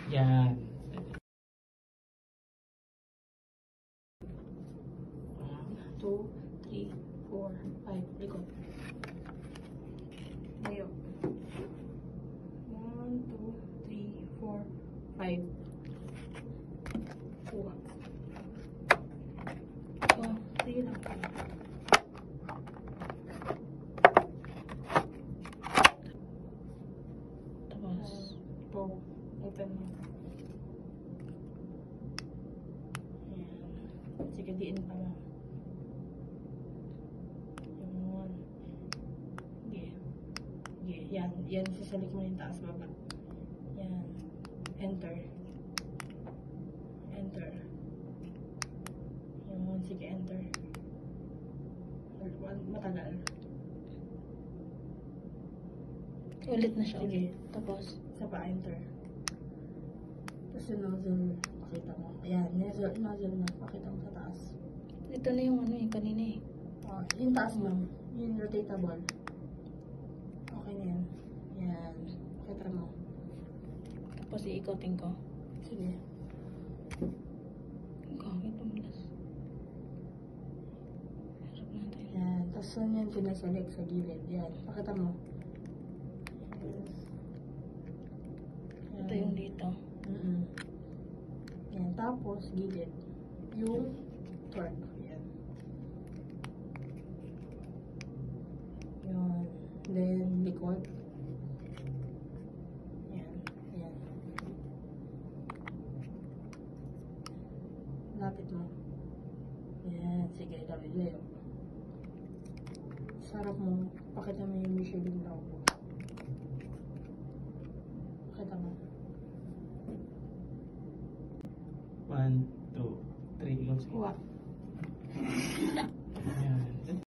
Yan. 1, 2, 3, 4, 5. Likod. Layo. 1, 2, 3, 4, 5. Kuha. Oh, sige lang. Tapos, open mo. Ayan. Sige, diin pa lang. Yun. Okay. Okay, yan. Yan, sasalik mo yung taas baba. Yan. Enter. Enter. Yun, sige, enter. Matagal. Ulit na siya. Sige. Tapos, Isa pa, enter. Tapos yung nozzle, pakita mo. Ayan, nozzle na, pakita mo sa taas. ito na yung ano eh, kanina eh. Yung taas mo, yung rotatable. Okay na yan. Yan, pakita mo. Tapos iikotin ko. Sige. Bakit umilas? Harap natin. Yan, tapos yun yung pinasalik sa gilid. Yan, pakita mo. Ito yung dito. Yan, tapos gilid. Yung torque. Yan. Yun. Then, likod. Yan. Yan. Lapit mo. Yan. Sige, layo. Sarap mo. Pakita mo yung Michelin logo. Pakita mo. 1, 2, 3. Kuha.